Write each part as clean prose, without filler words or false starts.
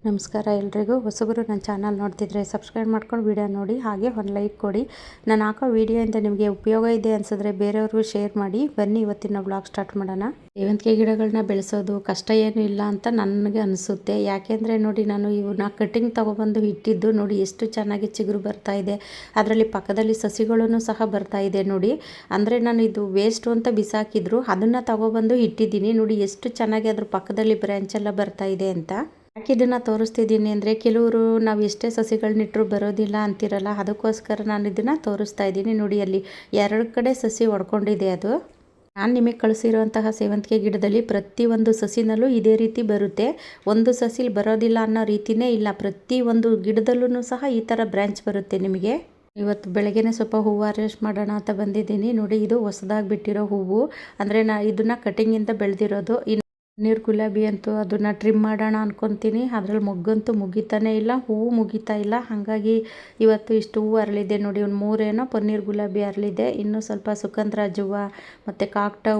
ನಮಸ್ಕಾರ ಎಲ್ರಿಗೂ. ಹೊಸಬರು ನನ್ನ ಚಾನಲ್ ನೋಡ್ತಿದ್ರೆ ಸಬ್ಸ್ಕ್ರೈಬ್ ಮಾಡ್ಕೊಂಡು ವಿಡಿಯೋ ನೋಡಿ, ಹಾಗೆ ಒಂದು ಲೈಕ್ ಕೊಡಿ. ನಾನು ಹಾಕೋ ವಿಡಿಯೋಯಿಂದ ನಿಮಗೆ ಉಪಯೋಗ ಇದೆ ಅನಿಸಿದ್ರೆ ಬೇರೆಯವ್ರಿಗೂ ಶೇರ್ ಮಾಡಿ. ಬನ್ನಿ ಇವತ್ತಿನ ಬ್ಲಾಗ್ ಸ್ಟಾರ್ಟ್ ಮಾಡೋಣ. ಸೇವಂತಿಗೆ ಗಿಡಗಳನ್ನ ಬೆಳೆಸೋದು ಕಷ್ಟ ಏನೂ ಇಲ್ಲ ಅಂತ ನನಗೆ ಅನಿಸುತ್ತೆ. ಯಾಕೆಂದರೆ ನೋಡಿ, ನಾನು ಇವನ್ನ ಕಟ್ಟಿಂಗ್ ತೊಗೊಬಂದು ಇಟ್ಟಿದ್ದು ನೋಡಿ ಎಷ್ಟು ಚೆನ್ನಾಗಿ ಚಿಗುರು ಬರ್ತಾ ಇದೆ. ಅದರಲ್ಲಿ ಪಕ್ಕದಲ್ಲಿ ಸಸಿಗಳನ್ನು ಸಹ ಬರ್ತಾ ಇದೆ ನೋಡಿ. ಅಂದರೆ ನಾನು ಇದು ವೇಸ್ಟು ಅಂತ ಬಿಸಾಕಿದ್ರು, ಅದನ್ನು ತೊಗೊಬಂದು ಇಟ್ಟಿದ್ದೀನಿ ನೋಡಿ. ಎಷ್ಟು ಚೆನ್ನಾಗಿ ಅದ್ರ ಪಕ್ಕದಲ್ಲಿ ಬ್ರ್ಯಾಂಚ್ ಎಲ್ಲ ಬರ್ತಾ ಇದೆ ಅಂತ. ಯಾಕೆ ಇದನ್ನು ತೋರಿಸ್ತಿದ್ದೀನಿ ಅಂದರೆ, ಕೆಲವರು ನಾವು ಎಷ್ಟೇ ಸಸಿಗಳನ್ನಿಟ್ಟರು ಬರೋದಿಲ್ಲ ಅಂತಿರಲ್ಲ, ಅದಕ್ಕೋಸ್ಕರ ನಾನು ಇದನ್ನು ತೋರಿಸ್ತಾ ಇದ್ದೀನಿ ನೋಡಿ. ಅಲ್ಲಿ 2 ಕಡೆ ಸಸಿ ಒಡ್ಕೊಂಡಿದೆ. ಅದು ನಾನು ನಿಮಗೆ ಕಳಿಸಿರುವಂತಹ ಸೇವಂತಿಗೆ ಗಿಡದಲ್ಲಿ ಪ್ರತಿಯೊಂದು ಸಸಿನಲ್ಲೂ ಇದೇ ರೀತಿ ಬರುತ್ತೆ. ಒಂದು ಸಸಿಲಿ ಬರೋದಿಲ್ಲ ಅನ್ನೋ ರೀತಿಯೇ ಇಲ್ಲ. ಪ್ರತಿಯೊಂದು ಗಿಡದಲ್ಲೂ ಸಹ ಈ ಥರ ಬ್ರ್ಯಾಂಚ್ ಬರುತ್ತೆ ನಿಮಗೆ. ಇವತ್ತು ಬೆಳಗ್ಗೆನೇ ಸ್ವಲ್ಪ ಹೂವು ಅರೇಂಜ್ ಮಾಡೋಣ ಅಂತ ಬಂದಿದ್ದೀನಿ ನೋಡಿ. ಇದು ಹೊಸದಾಗಿ ಬಿಟ್ಟಿರೋ ಹೂವು, ಅಂದರೆ ಇದನ್ನು ಕಟಿಂಗಿಂದ ಬೆಳೆದಿರೋದು. ನೀರು ಗುಲಾಬಿ ಅಂತೂ ಅದನ್ನು ಟ್ರಿಮ್ ಮಾಡೋಣ ಅಂದ್ಕೊತೀನಿ. ಅದರಲ್ಲಿ ಮೊಗ್ಗಂತೂ ಮುಗಿತಾನೇ ಇಲ್ಲ, ಹೂವು ಮುಗಿತಾ ಇಲ್ಲ. ಹಾಗಾಗಿ ಇವತ್ತು ಇಷ್ಟು ಹೂವು ಅರಳಿದೆ ನೋಡಿ. ಒಂದು 3 ಪನ್ನೀರ್ ಗುಲಾಬಿ ಅರಳಿದೆ. ಇನ್ನೂ ಸ್ವಲ್ಪ ಸುಗಂಧರಾಜ ಹೂವು ಮತ್ತು ಕಾಕಡ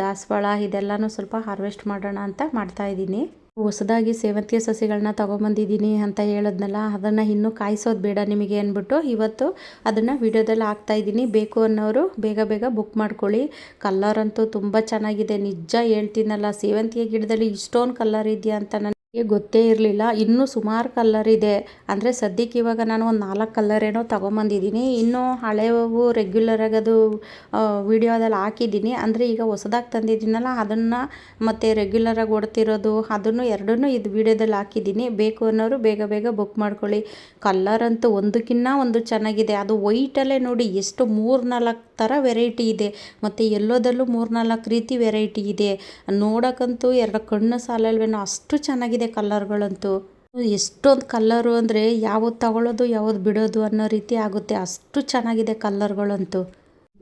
ದಾಸವಾಳ ಇದೆಲ್ಲನೂ ಸ್ವಲ್ಪ ಹಾರ್ವೆಸ್ಟ್ ಮಾಡೋಣ ಅಂತ ಮಾಡ್ತಾಯಿದ್ದೀನಿ. ಹೊಸದಾಗಿ ಸೇವಂತಿಗೆ ಸಸಿಗಳನ್ನ ತೊಗೊಂಬಂದಿದ್ದೀನಿ ಅಂತ ಹೇಳಿದ್ನಲ್ಲ, ಅದನ್ನು ಇನ್ನೂ ಕಾಯಿಸೋದು ಬೇಡ ನಿಮಗೆ ಅಂದ್ಬಿಟ್ಟು ಇವತ್ತು ಅದನ್ನು ವಿಡಿಯೋದಲ್ಲಿ ಹಾಕ್ತಾಯಿದ್ದೀನಿ. ಬೇಕು ಅನ್ನೋರು ಬೇಗ ಬೇಗ ಬುಕ್ ಮಾಡ್ಕೊಳ್ಳಿ. ಕಲ್ಲರ್ ಅಂತೂ ತುಂಬ ಚೆನ್ನಾಗಿದೆ. ನಿಜ ಹೇಳ್ತೀನಲ್ಲ, ಸೇವಂತಿಗೆ ಗಿಡದಲ್ಲಿ ಇಷ್ಟೊಂದು ಕಲ್ಲರ್ ಇದೆಯಾ ಅಂತ ನನಗೆ ಗೊತ್ತೇ ಇರಲಿಲ್ಲ. ಇನ್ನೂ ಸುಮಾರು ಕಲ್ಲರ್ ಇದೆ. ಅಂದರೆ ಸದ್ಯಕ್ಕೆ ಇವಾಗ ನಾನು ಒಂದು 4 ಕಲ್ಲರ್ ಏನೋ ತೊಗೊಂಬಂದಿದ್ದೀನಿ. ಇನ್ನೂ ಹಳೆವು ರೆಗ್ಯುಲರಾಗಿ ಅದು ವಿಡಿಯೋದಲ್ಲಿ ಹಾಕಿದ್ದೀನಿ. ಅಂದರೆ ಈಗ ಹೊಸದಾಗಿ ತಂದಿದ್ದೀನಲ್ಲ, ಅದನ್ನು ಮತ್ತು ರೆಗ್ಯುಲರಾಗಿ ಓಡ್ತಿರೋದು ಅದನ್ನು ಎರಡನ್ನೂ ಇದು ವಿಡಿಯೋದಲ್ಲಿ ಹಾಕಿದ್ದೀನಿ. ಬೇಕು ಅನ್ನೋರು ಬೇಗ ಬೇಗ ಬುಕ್ ಮಾಡ್ಕೊಳ್ಳಿ. ಕಲ್ಲರ್ ಅಂತೂ ಒಂದಕ್ಕಿಂತ ಒಂದು ಚೆನ್ನಾಗಿದೆ. ಅದು ವೈಟಲ್ಲೇ ನೋಡಿ ಎಷ್ಟು 3-4 ಥರ ವೆರೈಟಿ ಇದೆ. ಮತ್ತು ಎಲ್ಲೋದಲ್ಲೂ 3-4 ರೀತಿ ವೆರೈಟಿ ಇದೆ. ನೋಡೋಕ್ಕಂತೂ 2 ಕಣ್ಣು ಸಾಲಲ್ವೇನೋ ಅಷ್ಟು ಚೆನ್ನಾಗಿದೆ ಕಲ್ಲರ್ಗಳಂತೂ. ಎಷ್ಟೊಂದು ಕಲ್ಲರು ಅಂದರೆ ಯಾವುದು ತಗೊಳ್ಳೋದು ಯಾವುದು ಬಿಡೋದು ಅನ್ನೋ ರೀತಿ ಆಗುತ್ತೆ. ಅಷ್ಟು ಚೆನ್ನಾಗಿದೆ ಕಲ್ಲರ್ಗಳಂತೂ.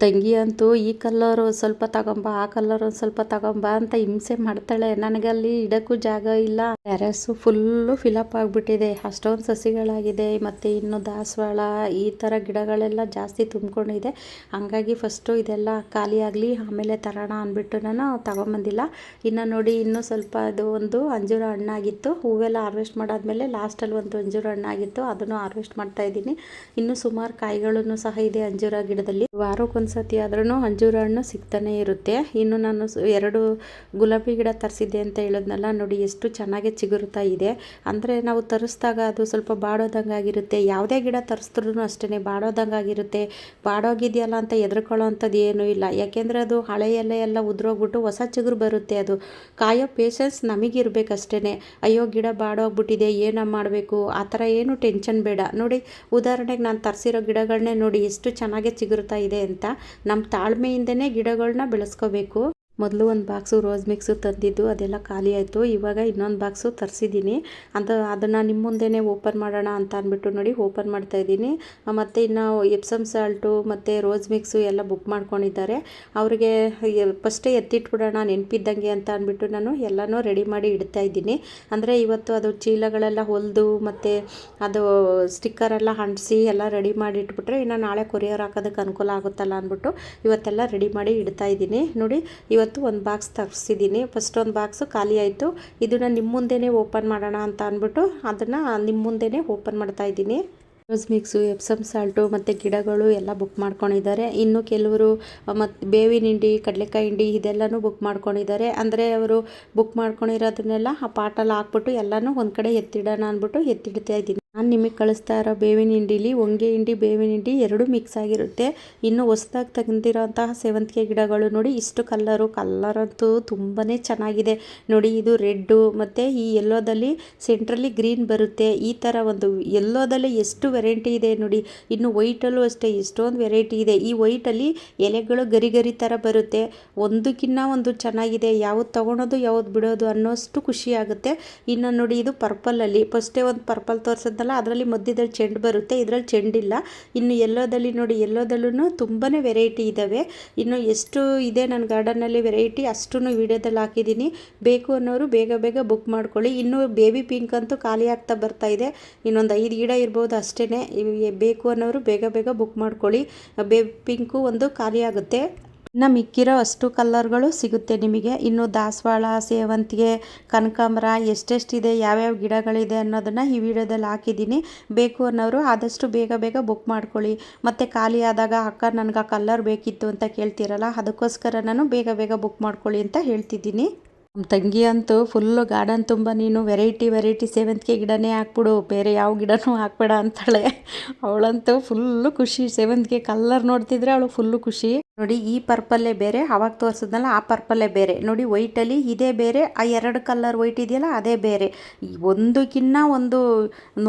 ತಂಗಿ ಅಂತೂ ಈ ಕಲ್ಲರು ಸ್ವಲ್ಪ ತಗೊಂಬ, ಆ ಕಲ್ಲರ್ ಒಂದು ಸ್ವಲ್ಪ ತಗೊಂಬ ಅಂತ ಹಿಂಸೆ ಮಾಡ್ತಾಳೆ. ನನಗಲ್ಲಿ ಇಡೋಕ್ಕೂ ಜಾಗ ಇಲ್ಲ. ಟೆರೆಸ್ಸು ಫುಲ್ಲು ಫಿಲಪ್ ಆಗಿಬಿಟ್ಟಿದೆ. ಅಷ್ಟೊಂದು ಸಸಿಗಳಾಗಿದೆ. ಮತ್ತು ಇನ್ನು ದಾಸವಾಳ ಈ ಥರ ಗಿಡಗಳೆಲ್ಲ ಜಾಸ್ತಿ ತುಂಬಿಕೊಂಡಿದೆ. ಹಾಗಾಗಿ ಫಸ್ಟು ಇದೆಲ್ಲ ಖಾಲಿ ಆಗಲಿ, ಆಮೇಲೆ ತರೋಣ ಅಂದ್ಬಿಟ್ಟು ನಾನು ತಗೊಂಬಂದಿಲ್ಲ. ಇನ್ನು ನೋಡಿ, ಇನ್ನೂ ಸ್ವಲ್ಪ ಅದು ಒಂದು ಅಂಜೂರ ಹಣ್ಣಾಗಿತ್ತು. ಹೂವೆಲ್ಲ ಹಾರ್ವೆಸ್ಟ್ ಮಾಡಾದ್ಮೇಲೆ ಲಾಸ್ಟಲ್ಲಿ ಒಂದು ಅಂಜೂರ ಹಣ್ಣಾಗಿತ್ತು, ಅದನ್ನು ಹಾರ್ವೆಸ್ಟ್ ಮಾಡ್ತಾಯಿದ್ದೀನಿ. ಇನ್ನೂ ಸುಮಾರು ಕಾಯಿಗಳನ್ನು ಸಹ ಇದೆ ಅಂಜೂರ ಗಿಡದಲ್ಲಿ. ವಾರಕ್ಕೊಂದು ಸತಿ ಆದ್ರೂ ಅಂಜೂರ ಹಣ್ಣು ಸಿಗ್ತಾನೆ ಇರುತ್ತೆ. ಇನ್ನು ನಾನು 2 ಗುಲಾಬಿ ಗಿಡ ತರಿಸಿದ್ದೆ ಅಂತ ಹೇಳಿದ್ನಲ್ಲ ನೋಡಿ, ಎಷ್ಟು ಚೆನ್ನಾಗಿ ಚಿಗುರುತ್ತಾ ಇದೆ. ಅಂದರೆ ನಾವು ತರಿಸಿದಾಗ ಅದು ಸ್ವಲ್ಪ ಬಾಡೋದಂಗೆ ಆಗಿರುತ್ತೆ. ಯಾವುದೇ ಗಿಡ ತರಿಸಿದ್ರೂ ಅಷ್ಟೇ ಬಾಡೋದಂಗೆ ಆಗಿರುತ್ತೆ. ಬಾಡೋಗಿದೆಯಲ್ಲ ಅಂತ ಹೆದರ್ಕೊಳ್ಳೋ ಅಂಥದ್ದು ಏನೂ ಇಲ್ಲ. ಯಾಕೆಂದರೆ ಅದು ಹಳೆ ಎಲೆ ಎಲ್ಲ ಉದುರೋಗ್ಬಿಟ್ಟು ಹೊಸ ಚಿಗುರು ಬರುತ್ತೆ. ಅದು ಕಾಯೋ ಪೇಷನ್ಸ್ ನಮಗಿರ್ಬೇಕಷ್ಟೇ. ಅಯ್ಯೋ ಗಿಡ ಬಾಡೋಗ್ಬಿಟ್ಟಿದೆ, ಏನೋ ಮಾಡಬೇಕು ಆ ಥರ ಏನು ಟೆನ್ಷನ್ ಬೇಡ. ನೋಡಿ, ಉದಾಹರಣೆಗೆ ನಾನು ತರಿಸಿರೋ ಗಿಡಗಳನ್ನೇ ನೋಡಿ ಎಷ್ಟು ಚೆನ್ನಾಗಿ ಚಿಗುರುತ್ತಾ ಇದೆ ಅಂತ. ನಮ್ಮ ತಾಳ್ಮೆಯಿಂದನೇ ಗಿಡಗಳನ್ನ ಬೆಳೆಸ್ಕೋಬೇಕು. ಮೊದಲು ಒಂದು ಬಾಕ್ಸು ರೋಸ್ ಮಿಕ್ಸು ತಂದಿದ್ದು, ಅದೆಲ್ಲ ಖಾಲಿ ಆಯಿತು. ಇವಾಗ ಇನ್ನೊಂದು ಬಾಕ್ಸು ತರಿಸಿದ್ದೀನಿ. ಅದನ್ನು ನಿಮ್ಮ ಮುಂದೆನೇ ಓಪನ್ ಮಾಡೋಣ ಅಂತ ಅಂದ್ಬಿಟ್ಟು ನೋಡಿ ಓಪನ್ ಮಾಡ್ತಾಯಿದ್ದೀನಿ. ಮತ್ತು ಇನ್ನು ಎಪ್ಸಮ್ ಸಾಲ್ಟು ಮತ್ತು ರೋಸ್ ಮಿಕ್ಸು ಎಲ್ಲ ಬುಕ್ ಮಾಡ್ಕೊಂಡಿದ್ದಾರೆ. ಅವ್ರಿಗೆ ಫಸ್ಟೇ ಎತ್ತಿಟ್ಬಿಡೋಣ ನೆನಪಿದ್ದಂಗೆ ಅಂತ ಅಂದ್ಬಿಟ್ಟು ನಾನು ಎಲ್ಲನೂ ರೆಡಿ ಮಾಡಿ ಇಡ್ತಾಯಿದ್ದೀನಿ. ಅಂದರೆ ಇವತ್ತು ಅದು ಚೀಲಗಳೆಲ್ಲ ಹೊಲಿದು ಮತ್ತು ಅದು ಸ್ಟಿಕ್ಕರೆಲ್ಲ ಅಂಟಿಸಿ ಎಲ್ಲ ರೆಡಿ ಮಾಡಿ ಇಟ್ಬಿಟ್ರೆ ಇನ್ನು ನಾಳೆ ಕೊರಿಯರ್ ಹಾಕೋದಕ್ಕೆ ಅನುಕೂಲ ಆಗುತ್ತಲ್ಲ ಅಂದ್ಬಿಟ್ಟು ಇವತ್ತೆಲ್ಲ ರೆಡಿ ಮಾಡಿ ಇಡ್ತಾಯಿದ್ದೀನಿ. ನೋಡಿ, ಇವತ್ತು ಒಂದು ಬಾಕ್ಸ್ ತರಿಸಿದ್ದೀನಿ. ಫಸ್ಟ್ ಒಂದು ಬಾಕ್ಸು ಖಾಲಿ ಆಯಿತು. ಇದನ್ನು ನಿಮ್ಮ ಮುಂದೆನೇ ಓಪನ್ ಮಾಡೋಣ ಅಂತ ಅಂದ್ಬಿಟ್ಟು ಅದನ್ನು ನಿಮ್ಮ ಮುಂದೆನೇ ಓಪನ್ ಮಾಡ್ತಾಯಿದ್ದೀನಿ. ರೋಸ್ ಮಿಕ್ಸು, ಎಪ್ಸಮ್ ಸಾಲ್ಟು ಮತ್ತು ಗಿಡಗಳು ಎಲ್ಲ ಬುಕ್ ಮಾಡ್ಕೊಂಡಿದ್ದಾರೆ. ಇನ್ನು ಕೆಲವರು ಮತ್ತು ಬೇವಿನ ಹಿಂಡಿ, ಕಡಲೆಕಾಯಿ ಹಿಂಡಿ ಇದೆಲ್ಲನೂ ಬುಕ್ ಮಾಡ್ಕೊಂಡಿದ್ದಾರೆ. ಅಂದರೆ ಅವರು ಬುಕ್ ಮಾಡ್ಕೊಂಡಿರೋದನ್ನೆಲ್ಲ ಆ ಪಾಟಲ್ಲಿ ಹಾಕ್ಬಿಟ್ಟು ಎಲ್ಲನೂ ಒಂದು ಕಡೆ ಎತ್ತಿಡೋಣ ಅಂದ್ಬಿಟ್ಟು ಎತ್ತಿಡ್ತಾ ಇದ್ದೀನಿ. ನಾನು ನಿಮಗೆ ಕಳಿಸ್ತಾ ಇರೋ ಬೇವಿನ ಹಿಂಡಿಲಿ ಹೊಂಗೆ ಹಿಂಡಿ, ಬೇವಿನ ಹಿಂಡಿ ಎರಡೂ ಮಿಕ್ಸ್ ಆಗಿರುತ್ತೆ. ಇನ್ನು ಹೊಸದಾಗಿ ತಂದಿರೋಂತಹ ಸೇವಂತಿಗೆ ಗಿಡಗಳು ನೋಡಿ ಇಷ್ಟು ಕಲ್ಲರಂತೂ ತುಂಬಾ ಚೆನ್ನಾಗಿದೆ ನೋಡಿ. ಇದು ರೆಡ್ಡು ಮತ್ತು ಈ ಯೆಲ್ಲೋದಲ್ಲಿ ಸೆಂಟ್ರಲ್ಲಿ ಗ್ರೀನ್ ಬರುತ್ತೆ. ಈ ಥರ ಒಂದು ಯೆಲ್ಲೋದಲ್ಲಿ ಎಷ್ಟು ವೆರೈಟಿ ಇದೆ ನೋಡಿ. ಇನ್ನು ವೈಟಲ್ಲೂ ಅಷ್ಟೇ ಎಷ್ಟೊಂದು ವೆರೈಟಿ ಇದೆ. ಈ ವೈಟಲ್ಲಿ ಎಲೆಗಳು ಗರಿ ಗರಿ ಥರ ಬರುತ್ತೆ. ಒಂದಕ್ಕಿಂತ ಒಂದು ಚೆನ್ನಾಗಿದೆ. ಯಾವುದು ತೊಗೊಳೋದು ಯಾವುದು ಬಿಡೋದು ಅನ್ನೋಷ್ಟು ಖುಷಿ ಆಗುತ್ತೆ. ಇನ್ನು ನೋಡಿ, ಇದು ಪರ್ಪಲಲ್ಲಿ ಫಸ್ಟೇ ಒಂದು ಪರ್ಪಲ್ ತೋರಿಸಿದ್ನಲ್ಲ, ಅದರಲ್ಲಿ ಮಧ್ಯದಲ್ಲಿ ಚೆಂಡು ಬರುತ್ತೆ, ಇದರಲ್ಲಿ ಚೆಂಡಿಲ್ಲ. ಇನ್ನು ಯೆಲ್ಲೋದಲ್ಲಿ ನೋಡಿ, ಯೆಲ್ಲೋದಲ್ಲೂ ತುಂಬಾ ವೆರೈಟಿ ಇದ್ದಾವೆ. ಇನ್ನು ಎಷ್ಟು ಇದೆ ನನ್ನ ಗಾರ್ಡನ್ನಲ್ಲಿ ವೆರೈಟಿ ಅಷ್ಟೂ ವಿಡಿಯೋದಲ್ಲಿ ಹಾಕಿದ್ದೀನಿ. ಬೇಕು ಅನ್ನೋರು ಬೇಗ ಬೇಗ ಬುಕ್ ಮಾಡ್ಕೊಳ್ಳಿ. ಇನ್ನು ಬೇಬಿ ಪಿಂಕ್ ಅಂತೂ ಖಾಲಿ ಆಗ್ತಾ ಬರ್ತಾ ಇದೆ. ಇನ್ನೊಂದು 5 ಗಿಡ ಇರ್ಬೋದು ಅಷ್ಟೇ. ಬೇಕು ಅನ್ನೋರು ಬೇಗ ಬೇಗ ಬುಕ್ ಮಾಡ್ಕೊಳ್ಳಿ. ಬೇಬಿ ಪಿಂಕು ಒಂದು ಖಾಲಿ ಆಗುತ್ತೆ. ಇನ್ನು ಮಿಕ್ಕಿರೋ ಅಷ್ಟು ಕಲರ್ಗಳು ಸಿಗುತ್ತೆ ನಿಮಗೆ. ಇನ್ನು ದಾಸವಾಳ, ಸೇವಂತಿಗೆ, ಕನಕಾಂಬರ ಎಷ್ಟೆಷ್ಟಿದೆ, ಯಾವ್ಯಾವ ಗಿಡಗಳಿದೆ ಅನ್ನೋದನ್ನು ಈ ವಿಡಿಯೋದಲ್ಲಿ ಹಾಕಿದ್ದೀನಿ. ಬೇಕು ಅನ್ನೋರು ಆದಷ್ಟು ಬೇಗ ಬೇಗ ಬುಕ್ ಮಾಡ್ಕೊಳ್ಳಿ. ಮತ್ತು ಖಾಲಿ ಆದಾಗ ಅಕ್ಕ ನನಗೆ ಆ ಕಲರ್ ಬೇಕಿತ್ತು ಅಂತ ಕೇಳ್ತೀರಲ್ಲ, ಅದಕ್ಕೋಸ್ಕರ ನಾನು ಬೇಗ ಬೇಗ ಬುಕ್ ಮಾಡ್ಕೊಳ್ಳಿ ಅಂತ ಹೇಳ್ತಿದ್ದೀನಿ. ನಮ್ಮ ತಂಗಿ ಅಂತೂ ಫುಲ್ಲು ಗಾರ್ಡನ್ ತುಂಬ ನೀನು ವೆರೈಟಿ ಸೇವಂತಿಗೆ ಗಿಡನೇ ಹಾಕ್ಬಿಡು, ಬೇರೆ ಯಾವ ಗಿಡನೂ ಹಾಕ್ಬೇಡ ಅಂತಾಳೆ. ಅವಳಂತೂ ಫುಲ್ಲು ಖುಷಿ, ಸೇವಂತಿಗೆ ಕಲ್ಲರ್ ನೋಡ್ತಿದ್ರೆ ಅವಳು ಫುಲ್ಲು ಖುಷಿ. ನೋಡಿ, ಈ ಪರ್ಪಲ್ಲೇ ಬೇರೆ, ಅವಾಗ ತೋರಿಸಿದ್ನಲ್ಲ ಆ ಪರ್ಪಲ್ಲೇ ಬೇರೆ. ನೋಡಿ, ವೈಟಲ್ಲಿ ಇದೇ ಬೇರೆ, ಆ ಎರಡು ಕಲರ್ ವೈಟ್ ಇದೆಯಲ್ಲ ಅದೇ ಬೇರೆ. ಒಂದಕ್ಕಿನ್ನ ಒಂದು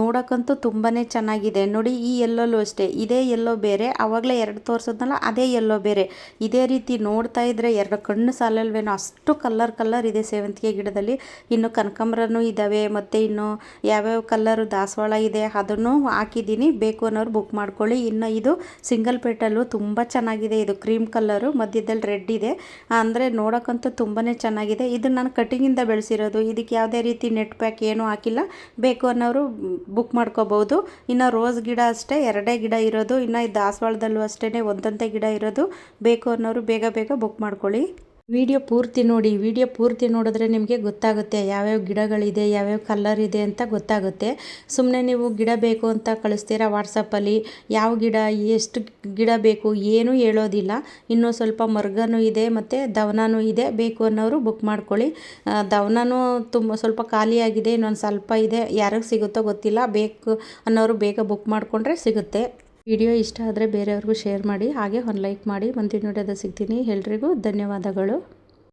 ನೋಡೋಕ್ಕಂತೂ ತುಂಬಾ ಚೆನ್ನಾಗಿದೆ. ನೋಡಿ, ಈ ಎಲ್ಲೋಲ್ಲೂ ಅಷ್ಟೇ, ಇದೇ ಎಲ್ಲೋ ಬೇರೆ, ಆವಾಗಲೇ ಎರಡು ತೋರಿಸಿದ್ನಲ್ಲ ಅದೇ ಎಲ್ಲೋ ಬೇರೆ. ಇದೇ ರೀತಿ ನೋಡ್ತಾ ಇದ್ರೆ ಎರಡು ಕಣ್ಣು ಸಾಲಲ್ವೇನೋ, ಅಷ್ಟು ಕಲರ್ ಇದೆ ಸೇವಂತಿಗೆ ಗಿಡದಲ್ಲಿ. ಇನ್ನು ಕನಕಾಂಬರನೂ ಇದ್ದಾವೆ, ಮತ್ತು ಇನ್ನು ಯಾವ್ಯಾವ ಕಲರು ದಾಸವಾಳ ಇದೆ ಅದನ್ನು ಹಾಕಿದ್ದೀನಿ. ಬೇಕು ಅನ್ನೋರು ಬುಕ್ ಮಾಡ್ಕೊಳ್ಳಿ. ಇನ್ನು ಇದು ಸಿಂಗಲ್ ಪೇಟಲ್ಲು ತುಂಬ ಚೆನ್ನಾಗಿದೆ. ಇದು ಕ್ರೀಮ್ ಕಲರು, ಮಧ್ಯದಲ್ಲಿ ರೆಡ್ ಇದೆ, ಅಂದರೆ ನೋಡೋಕ್ಕಂತೂ ತುಂಬಾ ಚೆನ್ನಾಗಿದೆ. ಇದು ನಾನು ಕಟಿಂಗಿಂದ ಬೆಳೆಸಿರೋದು, ಇದಕ್ಕೆ ಯಾವುದೇ ರೀತಿ ನೆಟ್ ಪ್ಯಾಕ್ ಏನೂ ಹಾಕಿಲ್ಲ. ಬೇಕು ಅನ್ನೋರು ಬುಕ್ ಮಾಡ್ಕೋಬೋದು. ಇನ್ನು ರೋಸ್ ಗಿಡ ಅಷ್ಟೇ ಎರಡೇ ಗಿಡ ಇರೋದು, ಇನ್ನು ದಾಸವಾಳದಲ್ಲೂ ಅಷ್ಟೇ ಒಂದೊಂದೇ ಗಿಡ ಇರೋದು. ಬೇಕು ಅನ್ನೋರು ಬೇಗ ಬೇಗ ಬುಕ್ ಮಾಡ್ಕೊಳ್ಳಿ. ವಿಡಿಯೋ ಪೂರ್ತಿ ನೋಡಿ, ವಿಡಿಯೋ ಪೂರ್ತಿ ನೋಡಿದ್ರೆ ನಿಮಗೆ ಗೊತ್ತಾಗುತ್ತೆ ಯಾವ್ಯಾವ ಗಿಡಗಳಿದೆ, ಯಾವ್ಯಾವ ಕಲರ್ ಇದೆ ಅಂತ ಗೊತ್ತಾಗುತ್ತೆ. ಸುಮ್ಮನೆ ನೀವು ಗಿಡ ಬೇಕು ಅಂತ ಕಳಿಸ್ತೀರಾ ವಾಟ್ಸಪ್ಪಲ್ಲಿ, ಯಾವ ಗಿಡ ಎಷ್ಟು ಗಿಡ ಬೇಕು ಏನೂ ಹೇಳೋದಿಲ್ಲ. ಇನ್ನೂ ಸ್ವಲ್ಪ ಮರ್ಗನೂ ಇದೆ ಮತ್ತು ದವನನೂ ಇದೆ. ಬೇಕು ಅನ್ನೋರು ಬುಕ್ ಮಾಡ್ಕೊಳ್ಳಿ. ದವನನೂ ಸ್ವಲ್ಪ ಖಾಲಿಯಾಗಿದೆ, ಇನ್ನೊಂದು ಸ್ವಲ್ಪ ಇದೆ, ಯಾರಿಗೆ ಸಿಗುತ್ತೋ ಗೊತ್ತಿಲ್ಲ. ಬೇಕು ಅನ್ನೋರು ಬೇಗ ಬುಕ್ ಮಾಡಿಕೊಂಡ್ರೆ ಸಿಗುತ್ತೆ. ವಿಡಿಯೋ ಇಷ್ಟ ಆದರೆ ಬೇರೆಯವ್ರಿಗೂ ಶೇರ್ ಮಾಡಿ, ಹಾಗೆ ಒಂದು ಲೈಕ್ ಮಾಡಿ. ಮುಂದಿನ ವಿಡಿಯೋದಲ್ಲಿ ಸಿಗ್ತೀನಿ. ಎಲ್ರಿಗೂ ಧನ್ಯವಾದಗಳು.